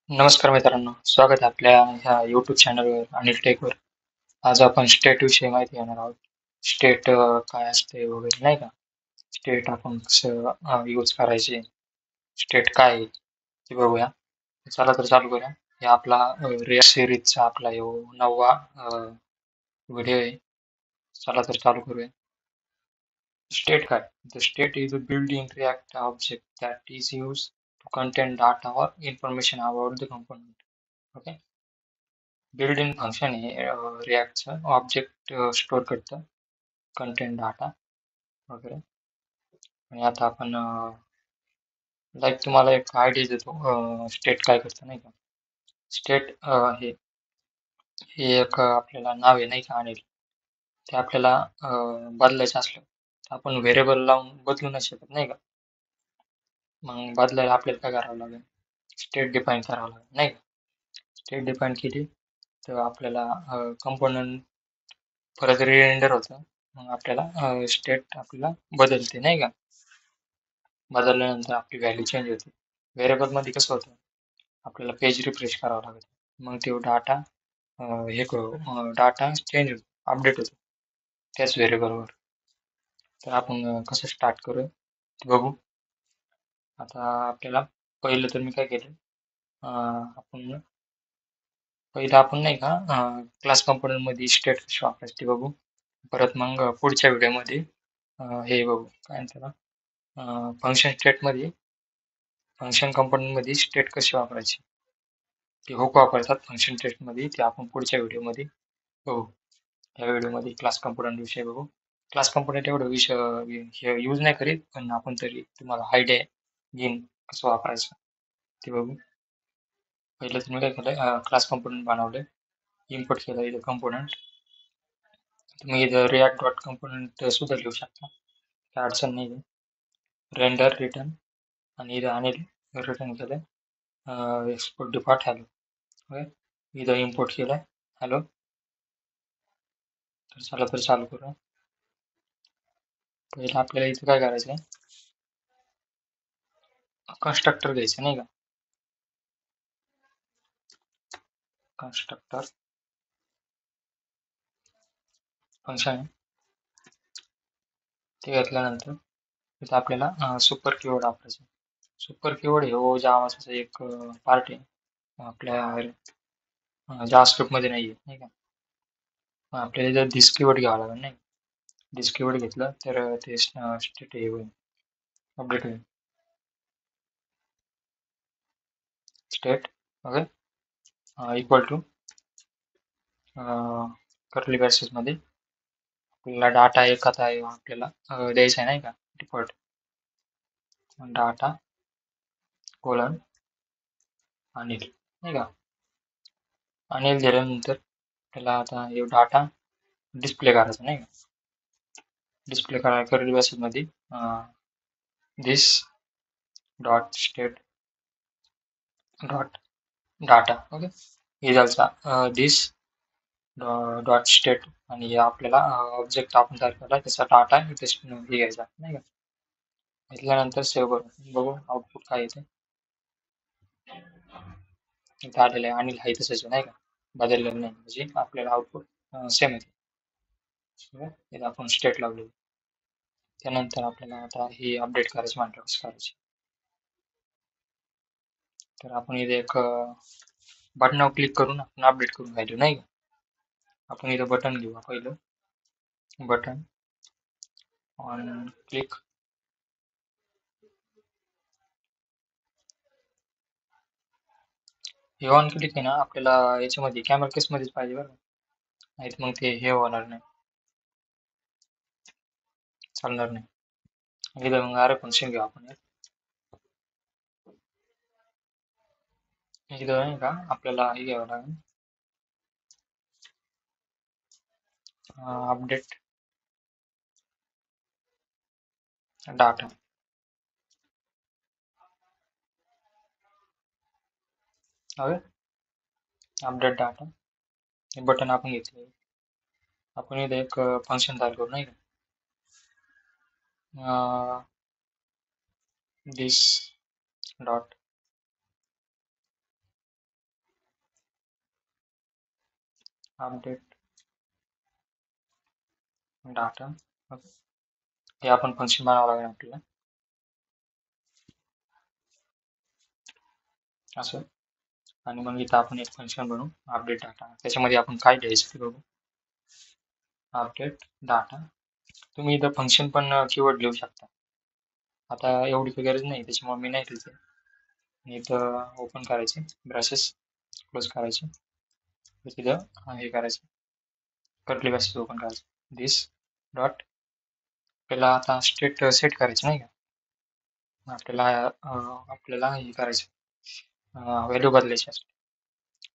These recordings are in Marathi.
नमस्कार मित्रांनो, स्वागत आहे आपल्या ह्या YouTube चॅनलवर अनिल टेकवर. आज आपण स्टेट विषयी माहिती घेणार आहोत. स्टेट काय असते वगैरे नाही का? स्टेट आपण कसं यूज करायचे, स्टेट काय आहे ते बघूया. चला तर चालू करूया. हे आपला रिया सिरीजचा आपला ह्यो 9वा व्हिडिओ आहे. चला तर चालू करूया. State काय? The state is a built-in React object that is used to contain data or information about the component. Okay. Build in function आहे रिॲक्टचं ऑब्जेक्ट स्टोअर करतं कंटेंट डाटा वगैरे. आणि आता आपण लाईक तुम्हाला एक आयडिया देतो स्टेट काय करतं नाही का. स्टेट हे हे एक आपल्याला नाव आहे नाही का अनिल. ते आपल्याला बदलायचं असलं तर आपण व्हेरिएबल लावून बदलू नाही शकत नाही का. मग बदलायला आपल्याला काय करावं लागेल, स्टेट डिफाईन करावं लागेल नाही का. स्टेट डिफाईन केली तर आपल्याला कंपोनंट परत रिरेंडर होतं. मग आपल्याला स्टेट आपल्याला बदलते नाही का. बदलल्यानंतर आपली व्हॅल्यू चेंज होते. व्हेरिएबल मध्ये कसं होतं, आपल्याला पेज रिफ्रेश करावं लागतं. मग तो डाटा डाटा चेंज होतो, अपडेट होतो त्याच व्हेरिएबलवर. तर आपण कसं स्टार्ट करू ते बघू. आता आपल्याला पहिलं तर मी काय केलं, आपण नाही का क्लास कंपोनंट मध्ये स्टेट कशी वापरायची ते बघू. परत मग पुढच्या व्हिडिओमध्ये हे बघू काय त्याला फंक्शन स्टेटमध्ये फंक्शन कंपोनंट मध्ये स्टेट कशी वापरायची ते हुक वापरतात फंक्शन स्टेटमध्ये, ते आपण पुढच्या व्हिडिओमध्ये बघू. या व्हिडिओमध्ये क्लास कंपोनंट विषयी बघू. क्लास कंपोनंट एवढं विषय यूज नाही करीत, पण आपण तरी तुम्हाला आयडिया घेईन कसं वापरायचं ते बघू. पहिलं तुम्ही काय केलं, क्लास कंपोनंट बनवले, इम्पोर्ट केलं इथं कंपोनंट. तुम्ही इथं रिॲक्ट डॉट कंपोनंट सुद्धा लिहू शकता, काय अडचण नाही आहे. रेंडर रिटर्न आणि इथं अनिल रिटर्न केलं, एक्सपोर्ट डिफॉल्ट हॅलो. ओके, इथं इम्पोर्ट केलं हॅलो. तर चला तर चालू करूया. पहिलं आपल्याला इथं काय करायचं आहे, कन्स्ट्रक्टर घ्यायचं नाही का. कन्स्ट्रक्टर फंक्शन आहे, ते घेतल्यानंतर इथं आपल्याला सुपर कीवर्ड वापरायचं. सुपर कीवर्ड हे जावाचा एक पार्ट आहे, आपल्या जावास्क्रिप्ट मध्ये नाही आहे नाही का. आपल्याला जर दिस कीवर्ड घ्यावं लागेल नाही. दिस कीवर्ड घेतलं तर ते स्टेट हे होईल, अपडेट होईल. State okay equal to curly braces मध्ये आपल्याला डाटा एक आता आपल्याला द्यायचा आहे नाही का, डिफॉल्ट डाटा कोलन अनिल नाही का. अनिल दिल्यानंतर त्याला आता हे डाटा डिस्प्ले करायचा नाही का. डिस्प्ले करायला कर्ली ब्रॅसेस मध्ये this dot state dot data. Okay, हे झालं दिस डॉट स्टेट. आणि आपल्याला ऑब्जेक्ट आपण तयार केला त्याचा डाटा इथे घ्यायचा नाही का. घेतल्यानंतर सेव्ह करू, बघू आउटपुट काय येते. इथे आलेलं आहे अनिल आहे तसंच नाही का, बदललेलं नाही, म्हणजे आपल्याला आउटपुट सेम येते. इथे आपण स्टेट लावले. त्यानंतर आपल्याला आता हे अपडेट करायचे म्हटलं कसं करायचे, तर आपण इथे एक बटनावर क्लिक करून आपण अपडेट करून घ्यायचो नाही का. आपण इथं बटन घेऊ, पहिलं बटन ऑन क्लिक. हे ऑन क्लिक आहे ना, आपल्याला याच्यामध्ये कॅमेरा केस मध्येच पाहिजे बरं, नाही मग ते हे होणार नाही, चालणार नाही. इथं मग अरे फंक्शन घेऊ आपण. इथं नाही का आपल्याला हे घ्यावं लागेल, अपडेट डाटा. हवे अपडेट डाटा हे बटन आपण घेतलं. आपण इथे एक फंक्शन तयार करू नाही का, दिस डॉट अपडेट डाटा. हे आपण फंक्शन बनावं लागेल आपल्याला असं. आणि मग इथं आपण एक फंक्शन बनवू अपडेट डाटा. त्याच्यामध्ये आपण काय द्यायचं ते बघू. Update data. तुम्ही इथं फंक्शन पण कीवर्ड लिहू शकता. आता एवढी काही गरज नाही त्याच्यामुळे मी नाही लिहिते. इथं ओपन करायचे ब्रशेस, क्लोज करायचे, तिथं हे करायचं कर्ली ब्रशेस ओपन करायचे. दिस डॉट आपल्याला आता स्टेट सेट करायचं नाही का. आपल्याला हे करायचं व्हॅल्यू बदलायची असते.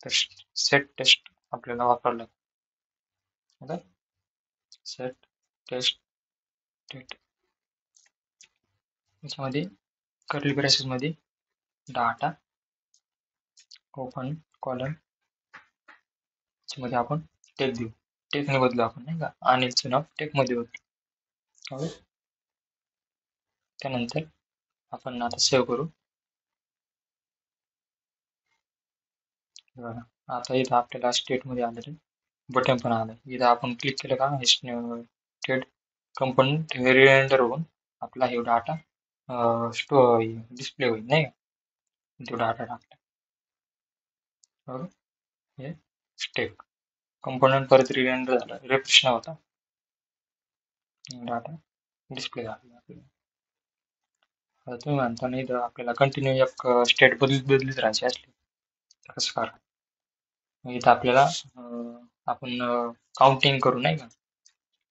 तर सेट टेस्ट आपल्याला वापरावं लागेल. Set test state. याच्यामध्ये कर्ली ब्रॅसेस मध्ये डाटा ओपन कॉलम याच्यामध्ये आपण टेक देऊ. टेकने बदलू आपण नाही का. अनिलचं नाव टेक मध्ये बदलू. त्यानंतर आपण आता सेव्ह करू. आता इथं आपल्याला स्टेट मध्ये आलेलं बटन पण आलं. इथं आपण क्लिक केलं का स्टेट कंपोनंट रेंडर होऊन आपला हे डाटा डिस्प्ले होईल नाही का. तो डाटा टाकला बरोबर. हे स्टेट कंपोनंट परत रेंडर झाला, रिफ्रेश नव्हता, डाटा डिस्प्ले झाला आपल्याला. आता तुम्ही म्हणता नाही तर आपल्याला कंटिन्यू एक स्टेट बदलीत राहायची असली तर कसं करा. इथं आपल्याला आपण काउंटिंग करू नाही का.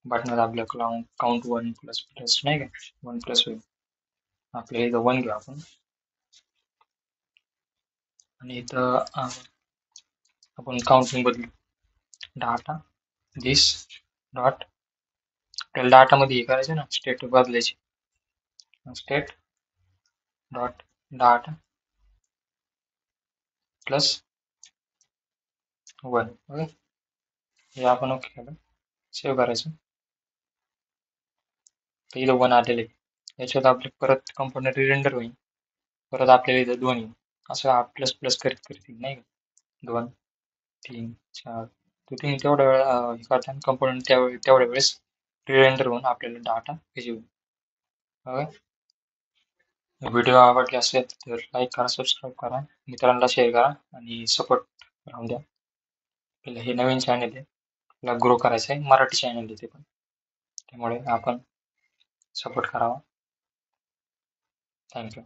बटन दाबलं काउंट 1 प्लस प्लस नाही का 1 प्लस होईल. आपल्याला इथं 1 घेऊ आपण आणि इथं आपण काउंटिंग बदलू. डाटा दिस डॉट आपल्याला डाटा मध्ये हे करायचं ना स्टेट बदलायची. State dot data plus 1. Okay. हे आपण ओके केलं. सेव्ह करायचं. तर इथं 1 आलेलं आहे. याच्यात आपले परत कंपोनंट रेंडर होईल. परत आपल्याला इथं 2 येईल. असं प्लस प्लस करीत येईल नाही का. 2 3 4. तर तुम्ही तेवढ्या वेळा हे करता कंपोनंट तेवढ्या वेळेस रेंडर होऊन आपल्याला डाटा ह्याची होईल. व्हिडिओ आवडले असेल तर लाईक करा, सबस्क्राईब करा, मित्रांना शेअर करा आणि सपोर्ट राहून द्या. आपल्याला हे नवीन चॅनल आहे, आपल्याला ग्रो करायचं आहे. मराठी चॅनल आहे ते पण, त्यामुळे आपण सपोर्ट करावा. थँक्यू.